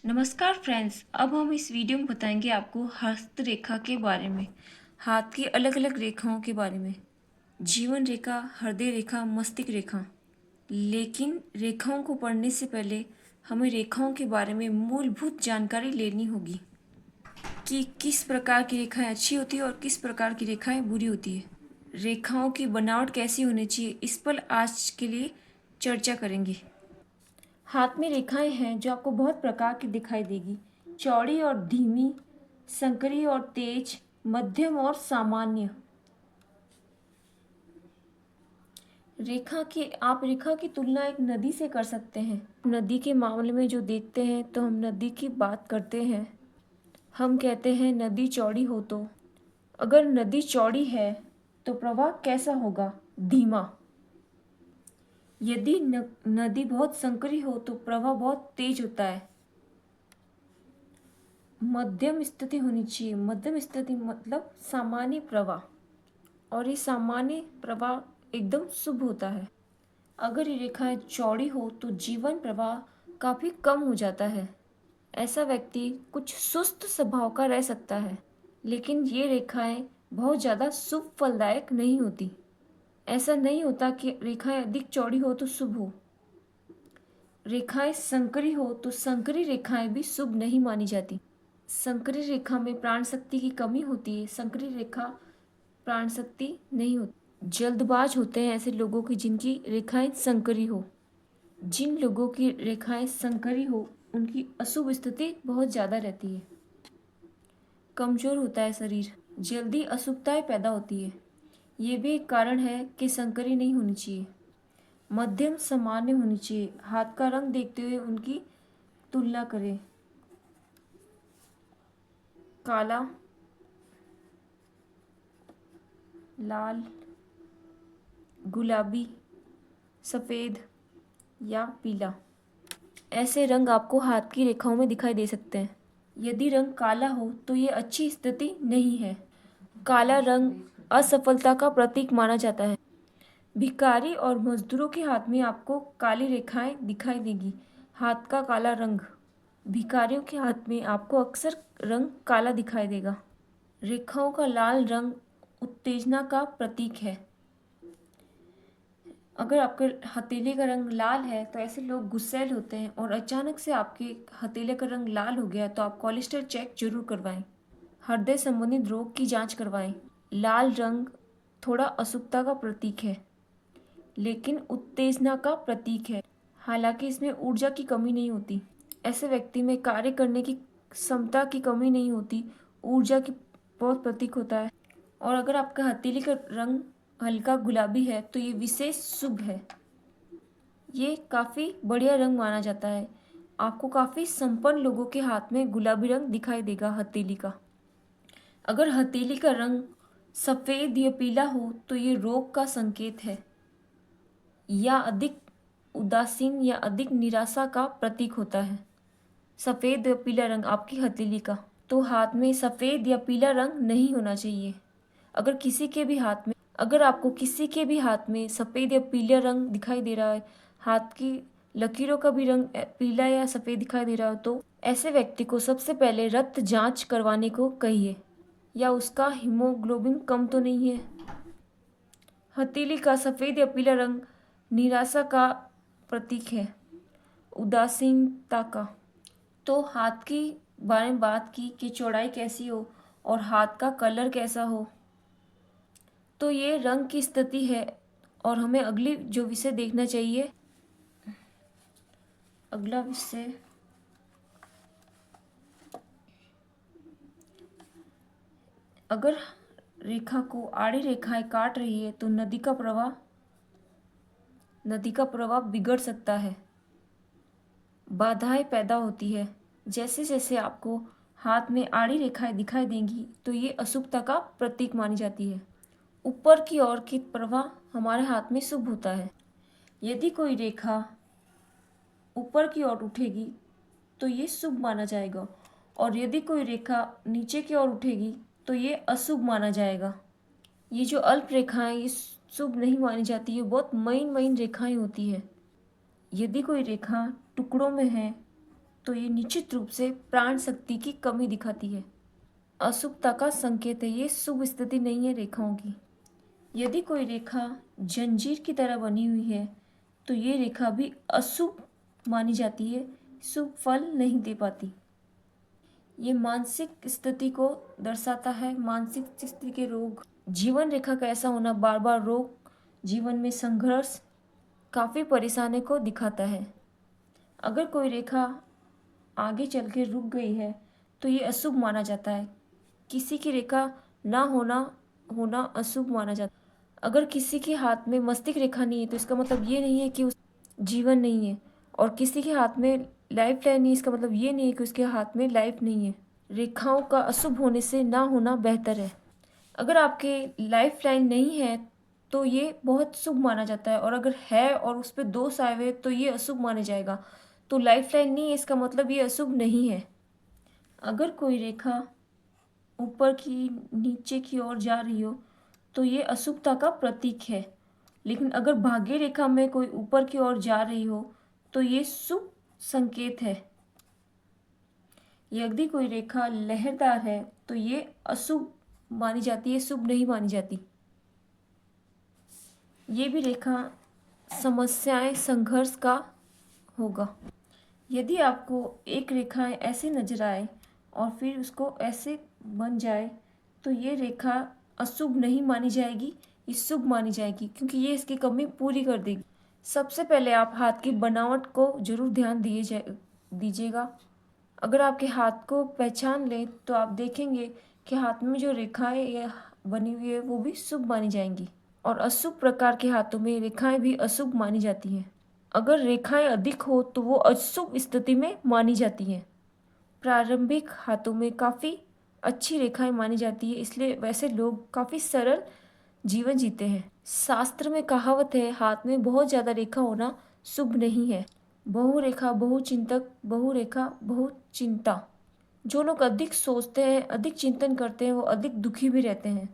नमस्कार फ्रेंड्स। अब हम इस वीडियो में बताएंगे आपको हस्तरेखा के बारे में, हाथ की अलग अलग रेखाओं के बारे में। जीवन रेखा, हृदय रेखा, मस्तिष्क रेखा। लेकिन रेखाओं को पढ़ने से पहले हमें रेखाओं के बारे में मूलभूत जानकारी लेनी होगी कि किस प्रकार की रेखाएं अच्छी होती है और किस प्रकार की रेखाएं बुरी होती है। रेखाओं की बनावट कैसी होनी चाहिए, इस पर आज के लिए चर्चा करेंगे। हाथ में रेखाएं हैं जो आपको बहुत प्रकार की दिखाई देगी। चौड़ी और धीमी, संकरी और तेज, मध्यम और सामान्य। आप रेखा की तुलना एक नदी से कर सकते हैं। नदी के मामले में जो देखते हैं तो हम नदी की बात करते हैं। हम कहते हैं नदी चौड़ी हो तो अगर नदी चौड़ी है तो प्रवाह कैसा होगा? धीमा। यदि नदी बहुत संकरी हो तो प्रवाह बहुत तेज होता है। मध्यम स्थिति होनी चाहिए। मध्यम स्थिति मतलब सामान्य प्रवाह, और ये सामान्य प्रवाह एकदम शुभ होता है। अगर ये रेखाएं चौड़ी हो तो जीवन प्रवाह काफी कम हो जाता है। ऐसा व्यक्ति कुछ सुस्त स्वभाव का रह सकता है, लेकिन ये रेखाएं बहुत ज्यादा शुभ फलदायक नहीं होती। ऐसा नहीं होता कि रेखाएं अधिक चौड़ी हो तो शुभ हो। रेखाएं संकरी हो तो संकरी रेखाएं भी शुभ नहीं मानी जाती। संकरी रेखा में प्राण शक्ति की कमी होती है। संकरी रेखा प्राण शक्ति नहीं होती। जल्दबाज होते हैं ऐसे लोगों की जिनकी रेखाएं संकरी हो। जिन लोगों की रेखाएं संकरी हो उनकी अशुभ स्थिति बहुत ज्यादा रहती है। कमजोर होता है शरीर, जल्दी अशुभताएं पैदा होती है। ये भी एक कारण है कि संकरी नहीं होनी चाहिए। मध्यम सामान्य होनी चाहिए। हाथ का रंग देखते हुए उनकी तुलना करें। काला, लाल, गुलाबी, सफ़ेद या पीला। ऐसे रंग आपको हाथ की रेखाओं में दिखाई दे सकते हैं। यदि रंग काला हो तो ये अच्छी स्थिति नहीं है। काला रंग असफलता का प्रतीक माना जाता है। भिखारी और मजदूरों के हाथ में आपको काली रेखाएं दिखाई देगी। हाथ का काला रंग। भिखारियों के हाथ में आपको अक्सर रंग काला दिखाई देगा। रेखाओं का लाल रंग उत्तेजना का प्रतीक है। अगर आपके हथेली का रंग लाल है तो ऐसे लोग गुस्सैल होते हैं, और अचानक से आपके हथेले का रंग लाल हो गया तो आप कोलेस्ट्रॉल चेक जरूर करवाएं। हृदय संबंधित रोग की जांच करवाएं। लाल रंग थोड़ा अशुभता का प्रतीक है, लेकिन उत्तेजना का प्रतीक है। हालांकि इसमें ऊर्जा की कमी नहीं होती। ऐसे व्यक्ति में कार्य करने की क्षमता की कमी नहीं होती, ऊर्जा की बहुत प्रतीक होता है। और अगर आपका हथेली का रंग हल्का गुलाबी है तो ये विशेष शुभ है। ये काफ़ी बढ़िया रंग माना जाता है। आपको काफ़ी संपन्न लोगों के हाथ में गुलाबी रंग दिखाई देगा हथेली का। अगर हथेली का रंग सफ़ेद या पीला हो तो ये रोग का संकेत है, या अधिक उदासीन या अधिक निराशा का प्रतीक होता है। सफ़ेद या पीला रंग आपकी हथेली का, तो हाथ में सफ़ेद या पीला रंग नहीं होना चाहिए। अगर आपको किसी के भी हाथ में सफ़ेद या पीला रंग दिखाई दे रहा है, हाथ की लकीरों का भी रंग पीला या सफ़ेद दिखाई दे रहा हो, तो ऐसे व्यक्ति को सबसे पहले रक्त जांच करवाने को कहिए, या उसका हीमोग्लोबिन कम तो नहीं है। हथेली का सफ़ेद या पीला रंग निराशा का प्रतीक है, उदासीनता का। तो हाथ की बारे में बात की कि चौड़ाई कैसी हो और हाथ का कलर कैसा हो, तो ये रंग की स्थिति है। और हमें अगली जो विषय देखना चाहिए, अगला विषय अगर रेखा को आड़ी रेखाएं काट रही है तो नदी का प्रवाह बिगड़ सकता है। बाधाएं पैदा होती है। जैसे जैसे आपको हाथ में आड़ी रेखाएं दिखाई देंगी तो ये अशुभता का प्रतीक मानी जाती है। ऊपर की ओर की प्रवाह हमारे हाथ में शुभ होता है। यदि कोई रेखा ऊपर की ओर उठेगी तो ये शुभ माना जाएगा, और यदि कोई रेखा नीचे की ओर उठेगी तो ये अशुभ माना जाएगा। ये जो अल्प रेखाएं ये शुभ नहीं मानी जाती, ये बहुत महीन महीन रेखाएं होती है। यदि कोई रेखा टुकड़ों में है तो ये निश्चित रूप से प्राण शक्ति की कमी दिखाती है। अशुभता का संकेत है, ये शुभ स्थिति नहीं है रेखाओं की। यदि कोई रेखा जंजीर की तरह बनी हुई है तो ये रेखा भी अशुभ मानी जाती है, शुभ फल नहीं दे पाती। ये मानसिक स्थिति को दर्शाता है, मानसिक स्थिति के रोग। जीवन रेखा का ऐसा होना बार बार रोग, जीवन में संघर्ष, काफ़ी परेशानी को दिखाता है। अगर कोई रेखा आगे चल के रुक गई है तो ये अशुभ माना जाता है। किसी की रेखा ना होना अशुभ माना जाता है। अगर किसी के हाथ में मस्तिष्क रेखा नहीं है तो इसका मतलब ये नहीं है कि उस जीवन नहीं है, और किसी के हाथ में लाइफ लाइन नहीं, इसका मतलब ये नहीं है कि उसके हाथ में लाइफ नहीं है। रेखाओं का अशुभ होने से ना होना बेहतर है। अगर आपके लाइफ लाइन नहीं है तो ये बहुत शुभ माना जाता है, और अगर है और उस पर दोष आए हुए तो ये अशुभ माना जाएगा। तो लाइफ लाइन नहीं है इसका मतलब ये अशुभ नहीं है। अगर कोई रेखा ऊपर की नीचे की ओर जा रही हो तो ये अशुभता का प्रतीक है, लेकिन अगर भाग्य रेखा में कोई ऊपर की ओर जा रही हो तो ये शुभ संकेत है। यदि कोई रेखा लहरदार है तो ये अशुभ मानी जाती है, शुभ नहीं मानी जाती। ये भी रेखा समस्याएं, संघर्ष का होगा। यदि आपको एक रेखा ऐसे नजर आए और फिर उसको ऐसे बन जाए तो ये रेखा अशुभ नहीं मानी जाएगी, ये शुभ मानी जाएगी, क्योंकि ये इसकी कमी पूरी कर देगी। सबसे पहले आप हाथ की बनावट को जरूर ध्यान दीजिएगा। अगर आपके हाथ को पहचान लें तो आप देखेंगे कि हाथ में जो रेखाएं ये बनी हुई है वो भी शुभ मानी जाएंगी, और अशुभ प्रकार के हाथों में रेखाएं भी अशुभ मानी जाती हैं। अगर रेखाएं अधिक हो तो वो अशुभ स्थिति में मानी जाती हैं। प्रारंभिक हाथों में काफ़ी अच्छी रेखाएं मानी जाती है, इसलिए वैसे लोग काफ़ी सरल जीवन जीते हैं। शास्त्र में कहावत है, हाथ में बहुत ज़्यादा रेखा होना शुभ नहीं है। बहुरेखा बहुचिंतक, बहुरेखा बहुत चिंता। जो लोग अधिक सोचते हैं, अधिक चिंतन करते हैं, वो अधिक दुखी भी रहते हैं।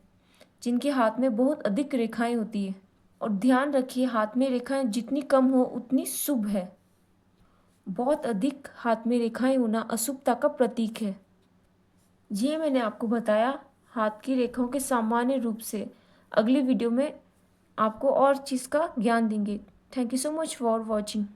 जिनके हाथ में बहुत अधिक रेखाएं होती है। और ध्यान रखिए, हाथ में रेखाएं जितनी कम हो उतनी शुभ है। बहुत अधिक हाथ में रेखाएं होना अशुभता का प्रतीक है। ये मैंने आपको बताया हाथ की रेखाओं के सामान्य रूप से। अगली वीडियो में आपको और चीज़ का ज्ञान देंगे। Thank you so much for watching.